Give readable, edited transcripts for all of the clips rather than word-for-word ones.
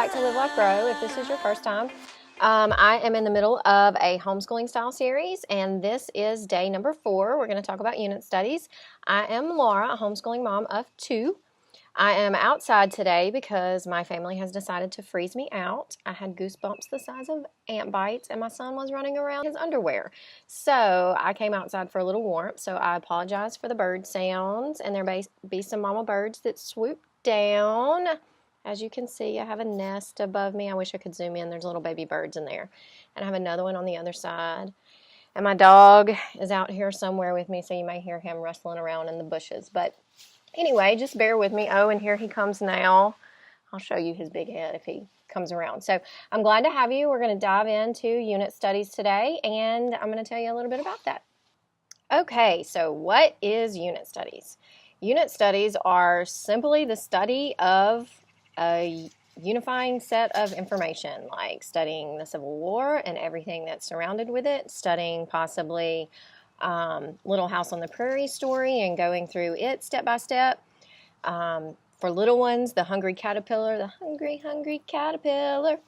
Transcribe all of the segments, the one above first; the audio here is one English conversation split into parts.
back to Live Like Grow. If this is your first time, I am in the middle of a homeschooling style series, and this is day number 4. We're going to talk about unit studies. I am Laura, a homeschooling mom of 2. I am outside today because my family has decided to freeze me out. I had goosebumps the size of ant bites, and my son was running around in his underwear. So I came outside for a little warmth, so I apologize for the bird sounds, and there may be some mama birds that swoop down. As you can see, I have a nest above me. I wish I could zoom in. There's little baby birds in there. And I have another one on the other side. And my dog is out here somewhere with me, so you may hear him rustling around in the bushes. But anyway, just bear with me. Oh, and here he comes now. I'll show you his big head if he comes around. So I'm glad to have you. We're going to dive into unit studies today, and I'm going to tell you a little bit about that. Okay, so what is unit studies? Unit studies are simply the study of a unifying set of information, like studying the Civil War and everything that's surrounded with it, studying possibly Little House on the Prairie story and going through it step by step. For little ones, the Hungry Caterpillar, the hungry caterpillar.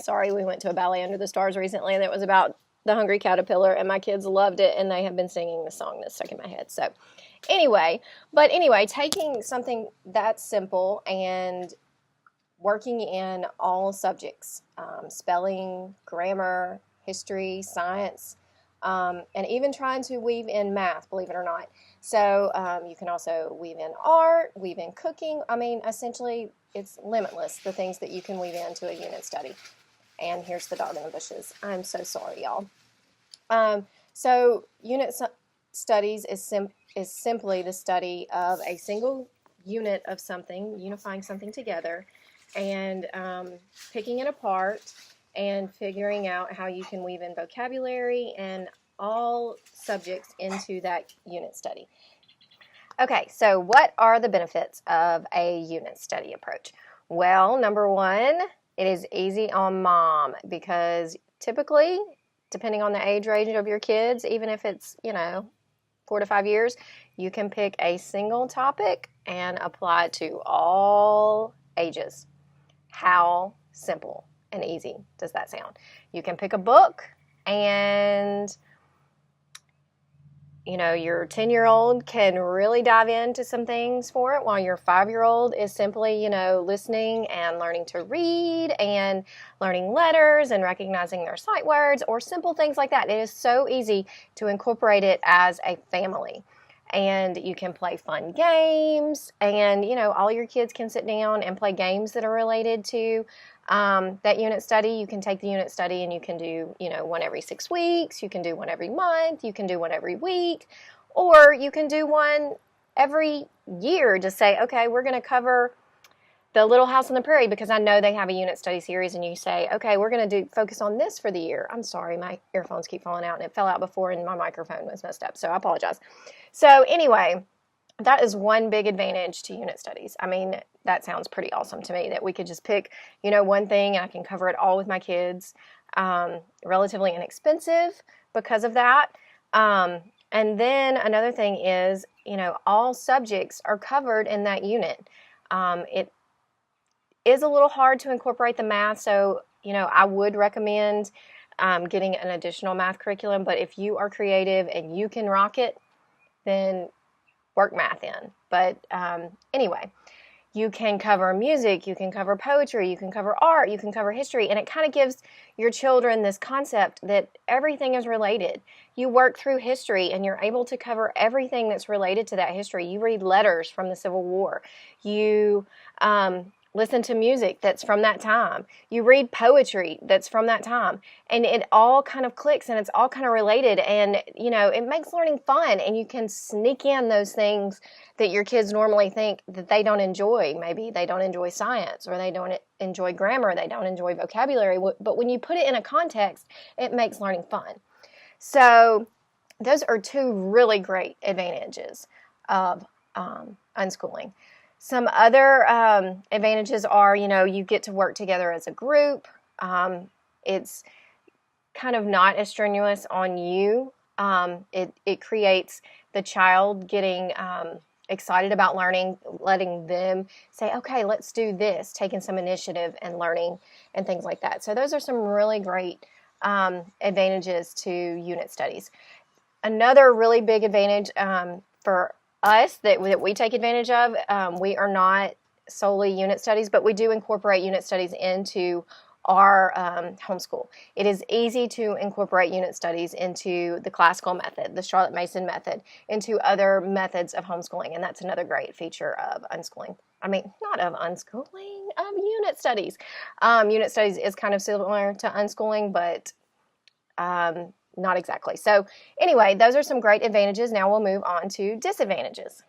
Sorry, we went to a ballet under the stars recently that was about the Hungry Caterpillar, and my kids loved it, and they have been singing the song that's stuck in my head. So anyway, taking something that simple and working in all subjects, spelling, grammar, history, science, and even trying to weave in math, believe it or not. So you can also weave in art, weave in cooking. I mean, essentially, it's limitless, the things that you can weave into a unit study. And here's the dog in the bushes. I'm so sorry, y'all. So unit studies is simply the study of a single unit of something, unifying something together, and picking it apart and figuring out how you can weave in vocabulary and all subjects into that unit study. Okay, so what are the benefits of a unit study approach? Well, number 1, it is easy on mom because typically, depending on the age range of your kids, even if it's, 4 to 5 years, you can pick a single topic and apply it to all ages. How simple and easy does that sound? You can pick a book and your 10-year-old can really dive into some things for it, while your 5-year-old is simply, listening and learning to read and learning letters and recognizing their sight words or simple things like that. It is so easy to incorporate it as a family. And you can play fun games, and, all your kids can sit down and play games that are related to that unit study. You can take the unit study and you can do, one every 6 weeks. You can do one every month. You can do one every week. Or you can do one every year. Just say, okay, we're going to cover the Little House on the Prairie because I know they have a unit study series, and you say, okay, we're going to focus on this for the year. I'm sorry, my earphones keep falling out, and it fell out before, and my microphone was messed up, so I apologize. So anyway, that is one big advantage to unit studies. I mean, that sounds pretty awesome to me, that we could just pick, one thing, and I can cover it all with my kids. Relatively inexpensive because of that. And then another thing is, all subjects are covered in that unit. It is a little hard to incorporate the math, so, I would recommend getting an additional math curriculum, but if you are creative and you can rock it, then work math in. But anyway, you can cover music, you can cover poetry, you can cover art, you can cover history, and it kind of gives your children this concept that everything is related. You work through history and you're able to cover everything that's related to that history. You read letters from the Civil War. You listen to music that's from that time. You read poetry that's from that time. And it all kind of clicks and it's all kind of related. And, it makes learning fun. And you can sneak in those things that your kids normally think that they don't enjoy. Maybe they don't enjoy science, or they don't enjoy grammar, they don't enjoy vocabulary. But when you put it in a context, it makes learning fun. So those are 2 really great advantages of unschooling. Some other advantages are, you get to work together as a group. It's kind of not as strenuous on you. It creates the child getting excited about learning, letting them say, okay, let's do this, taking some initiative and learning and things like that. So those are some really great advantages to unit studies. Another really big advantage for us that we take advantage of, we are not solely unit studies, but we do incorporate unit studies into our homeschool. It is easy to incorporate unit studies into the classical method, the Charlotte Mason method, into other methods of homeschooling, and that's another great feature of unschooling. I mean, not of unschooling, of unit studies. Unit studies is kind of similar to unschooling, but not exactly. So anyway, those are some great advantages. Now we'll move on to disadvantages.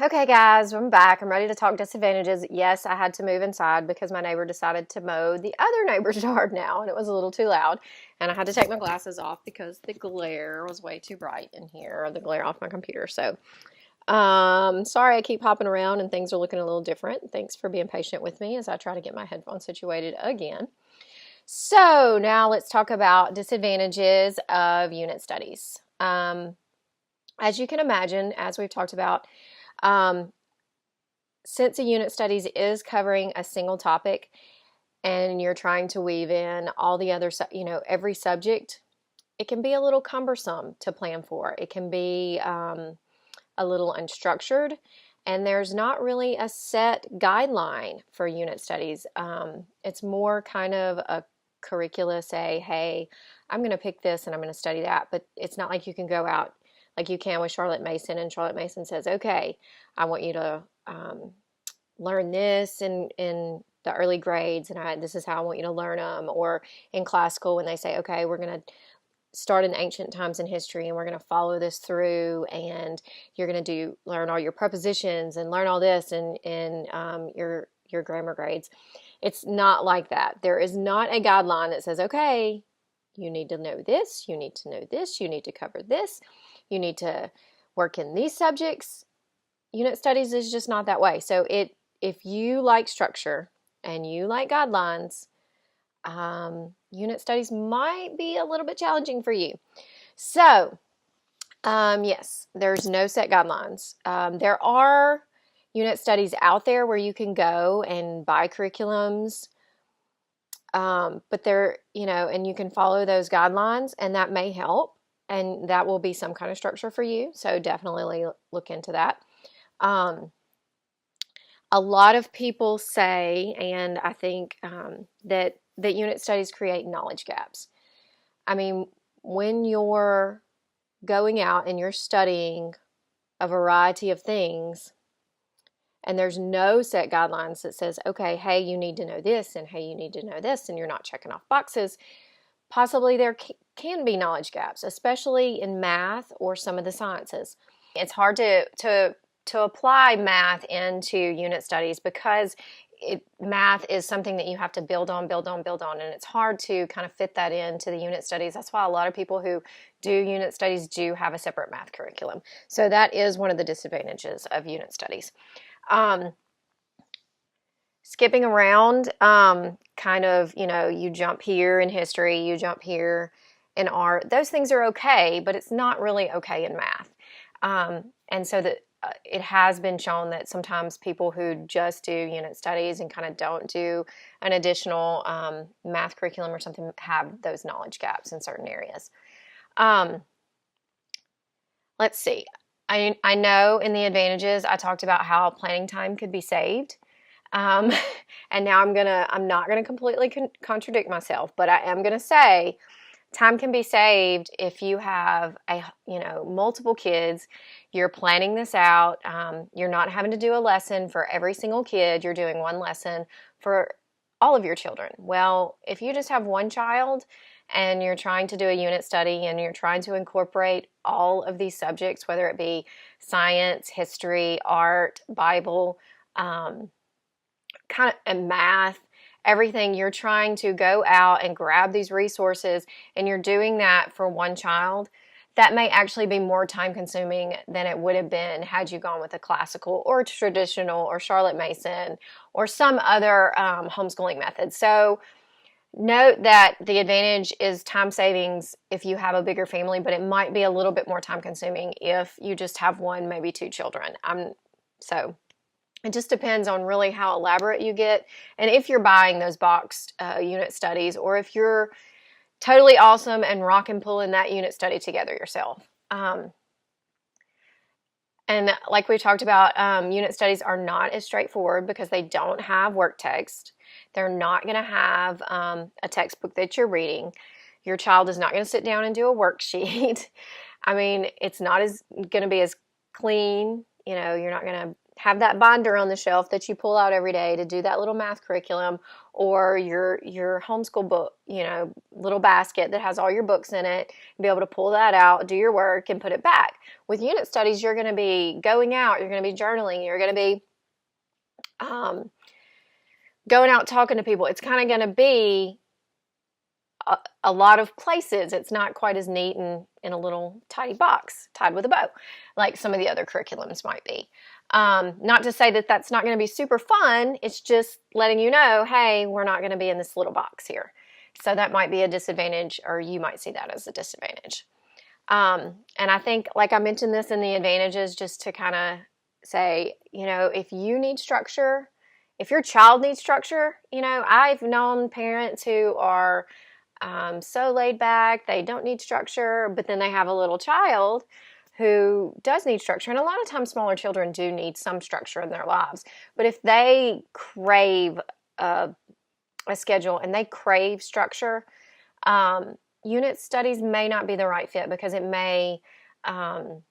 Okay, guys, I'm back. I'm ready to talk disadvantages. Yes, I had to move inside because my neighbor decided to mow the other neighbor's yard now, and it was a little too loud. And I had to take my glasses off because the glare was way too bright in here, or the glare off my computer. So, sorry I keep hopping around and things are looking a little different. Thanks for being patient with me as I try to get my headphones situated again. So now let's talk about disadvantages of unit studies. As you can imagine, as we've talked about, since a unit studies is covering a single topic and you're trying to weave in all the other, every subject, it can be a little cumbersome to plan for. It can be a little unstructured, and there's not really a set guideline for unit studies. It's more kind of a curricula, say, hey, I'm going to pick this and I'm going to study that, but it's not like you can go out like you can with Charlotte Mason, and Charlotte Mason says, okay, I want you to learn this in the early grades, and this is how I want you to learn them. Or in classical, when they say, okay, we're going to start in ancient times in history, and we're going to follow this through, and you're going to learn all your prepositions and learn all this in your grammar grades. It's not like that. There is not a guideline that says, okay, you need to know this, you need to know this, you need to cover this, you need to work in these subjects. Unit studies is just not that way. So if you like structure and you like guidelines, unit studies might be a little bit challenging for you. So, yes, there's no set guidelines. There are unit studies out there where you can go and buy curriculums, but and you can follow those guidelines, and that may help, and that will be some kind of structure for you. So definitely look into that. A lot of people say, and I think that unit studies create knowledge gaps. I mean, when you're going out and you're studying a variety of things, and there's no set guidelines that says, okay, hey, you need to know this, and hey, you need to know this, and you're not checking off boxes, possibly there can be knowledge gaps, especially in math or some of the sciences. It's hard to apply math into unit studies because math is something that you have to build on, and it's hard to kind of fit that into the unit studies. That's why a lot of people who do unit studies do have a separate math curriculum. So that is one of the disadvantages of unit studies. Skipping around, kind of, you jump here in history, you jump here in art. Those things are okay, but it's not really okay in math. And so that it has been shown that sometimes people who just do unit studies and kind of don't do an additional math curriculum or something have those knowledge gaps in certain areas. Let's see. I know in the advantages I talked about how planning time could be saved. And now I'm not gonna completely contradict myself, but I am gonna say time can be saved if you have multiple kids. You're planning this out. You're not having to do a lesson for every single kid. You're doing one lesson for all of your children. Well, if you just have one child and you're trying to do a unit study and you're trying to incorporate all of these subjects, whether it be science, history, art, Bible, and math, everything, you're trying to go out and grab these resources, and you're doing that for one child, that may actually be more time consuming than it would have been had you gone with a classical or traditional or Charlotte Mason or some other homeschooling method. So Note that the advantage is time savings if you have a bigger family, but it might be a little bit more time consuming if you just have one, maybe two children. So it just depends on really how elaborate you get, and if you're buying those boxed unit studies, or if you're totally awesome and rock and pulling that unit study together yourself. And like we talked about, unit studies are not as straightforward because they don't have work text. They're not going to have a textbook that you're reading. Your child is not going to sit down and do a worksheet. I mean, it's not going to be as clean. You know, you're not going to have that binder on the shelf that you pull out every day to do that little math curriculum, or your homeschool book, you know, little basket that has all your books in it, and be able to pull that out, do your work, and put it back. With unit studies, you're going to be going out, you're going to be journaling, you're going to be going out talking to people. It's kind of going to be a lot of places. It's not quite as neat and in a little tidy box tied with a bow like some of the other curriculums might be. Not to say that that's not going to be super fun. It's just letting you know, hey, we're not going to be in this little box here. So that might be a disadvantage, or you might see that as a disadvantage. And I think, like I mentioned this in the advantages, just to kind of say, you know, if you need structure, if your child needs structure, you know, I've known parents who are so laid back, they don't need structure, but then they have a little child who does need structure. And a lot of times smaller children do need some structure in their lives. But if they crave a schedule and they crave structure, unit studies may not be the right fit, because it may kind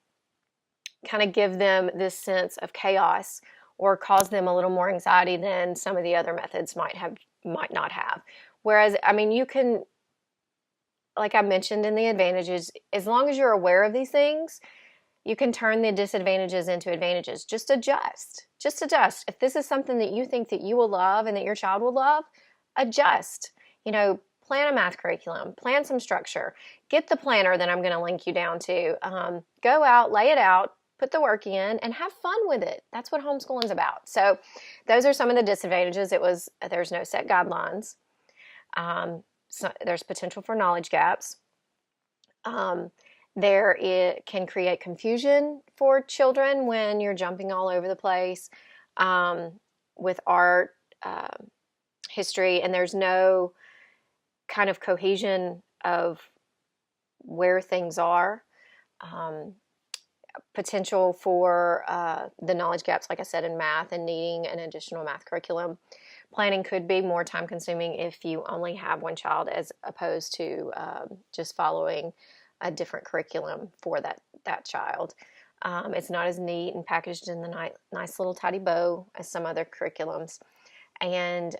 of give them this sense of chaos or cause them a little more anxiety than some of the other methods might not have. Whereas, I mean, you can, like I mentioned in the advantages, as long as you're aware of these things, you can turn the disadvantages into advantages. Just adjust. Just adjust. If this is something that you think that you will love and that your child will love, adjust. You know, plan a math curriculum, plan some structure, get the planner that I'm going to link you down to. Go out, lay it out, put the work in, and have fun with it. That's what homeschooling is about. So those are some of the disadvantages. There's no set guidelines. So there's potential for knowledge gaps. It can create confusion for children when you're jumping all over the place with art, history, and there's no kind of cohesion of where things are. Potential for the knowledge gaps, like I said, in math and needing an additional math curriculum. Planning could be more time consuming if you only have one child, as opposed to just following a different curriculum for that child. It's not as neat and packaged in the nice little tidy bow as some other curriculums. And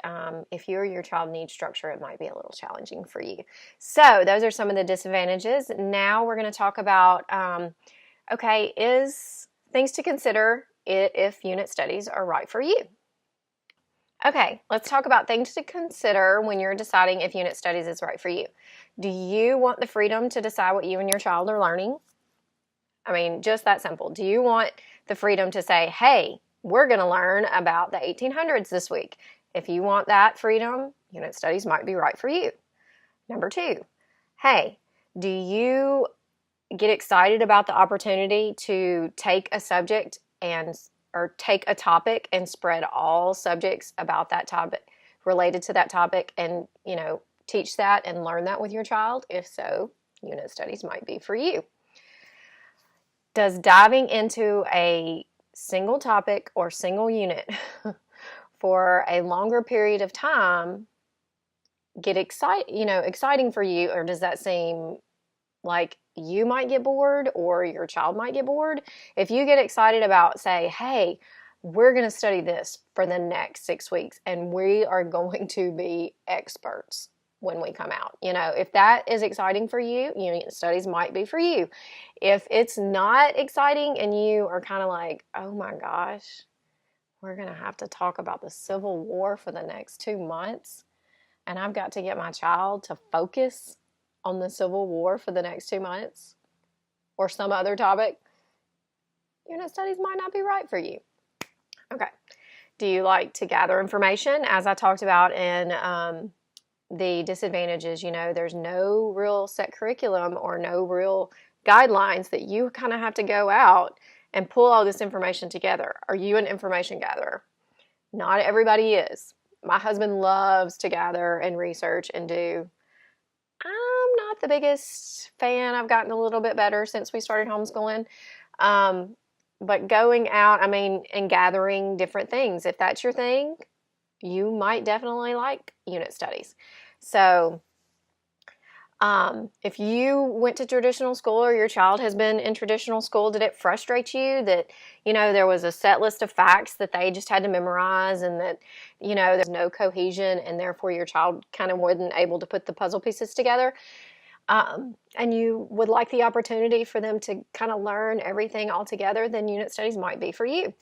if you or your child needs structure, it might be a little challenging for you. So those are some of the disadvantages. Now we're going to talk about, is things to consider if unit studies are right for you. Okay, let's talk about things to consider when you're deciding if unit studies is right for you. Do you want the freedom to decide what you and your child are learning? I mean, just that simple. Do you want the freedom to say, hey, we're going to learn about the 1800s this week? If you want that freedom, unit studies might be right for you. Number 2, hey, do you get excited about the opportunity to take a subject or take a topic and spread all subjects about that topic, related to that topic, and, you know, teach that and learn that with your child? If so, unit studies might be for you. Does diving into a single topic or single unit for a longer period of time get exciting for you, or does that seem like you might get bored or your child might get bored? If you get excited about, say, hey, we're going to study this for the next 6 weeks and we are going to be experts when we come out. You know, if that is exciting for you, unit studies might be for you. If it's not exciting and you are kind of like, oh my gosh, we're going to have to talk about the Civil War for the next 2 months, and I've got to get my child to focus on the Civil War for the next 2 months, or some other topic, unit studies might not be right for you. Okay. Do you like to gather information, as I talked about in the disadvantage is, there's no real set curriculum or no real guidelines that you kind of have to go out and pull all this information together. Are you an information gatherer? Not everybody is. My husband loves to gather and research and do. I'm not the biggest fan. I've gotten a little bit better since we started homeschooling. But going out, and gathering different things, if that's your thing, you might definitely like unit studies. So if you went to traditional school or your child has been in traditional school, did it frustrate you that, there was a set list of facts that they just had to memorize and that, there's no cohesion and therefore your child kind of wasn't able to put the puzzle pieces together? And you would like the opportunity for them to kind of learn everything all together, then unit studies might be for you.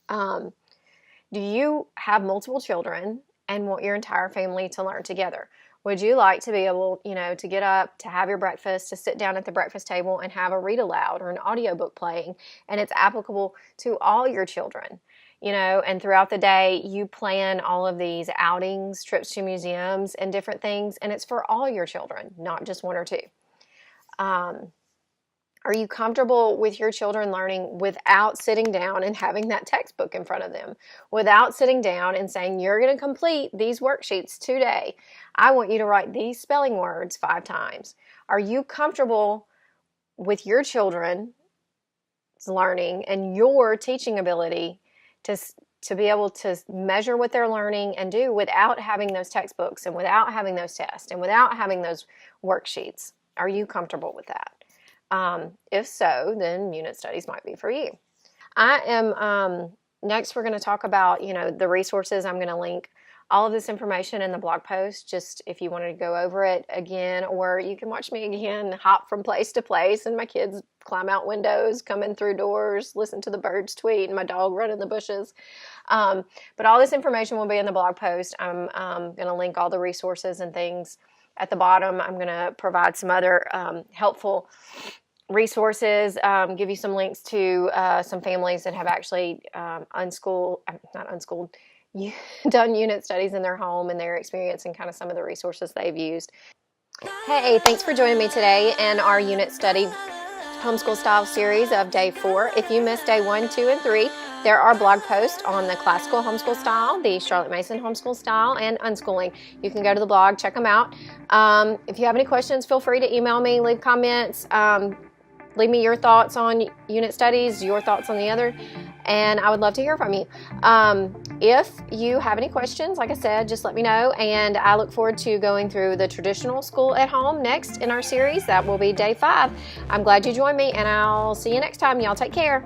Do you have multiple children and want your entire family to learn together? Would you like to be able, to get up, to have your breakfast, to sit down at the breakfast table and have a read aloud or an audiobook playing, and it's applicable to all your children? And throughout the day, you plan all of these outings, trips to museums, and different things, and it's for all your children, not just one or two. Are you comfortable with your children learning without sitting down and having that textbook in front of them? Without sitting down and saying, you're going to complete these worksheets today. I want you to write these spelling words 5 times. Are you comfortable with your children's learning and your teaching ability to be able to measure what they're learning and do without having those textbooks and without having those tests and without having those worksheets? Are you comfortable with that? If so, then unit studies might be for you. Next we're going to talk about, the resources. I'm going to link all of this information in the blog post, just if you wanted to go over it again, or you can watch me again, hop from place to place, and my kids climb out windows, come in through doors, listen to the birds tweet, and my dog run in the bushes. But all this information will be in the blog post. I'm going to link all the resources and things at the bottom. I'm going to provide some other helpful resources, give you some links to some families that have actually done unit studies in their home and their experience and kind of some of the resources they've used. Hey, thanks for joining me today in our unit study homeschool style series of day 4. If you missed day 1, 2, and 3, there are blog posts on the classical homeschool style, the Charlotte Mason homeschool style, and unschooling. You can go to the blog, check them out. If you have any questions, feel free to email me, leave comments, leave me your thoughts on unit studies, your thoughts on the other, and I would love to hear from you. If you have any questions, like I said, just let me know, and I look forward to going through the traditional school at home next in our series. That will be day 5. I'm glad you joined me, and I'll see you next time. Y'all take care.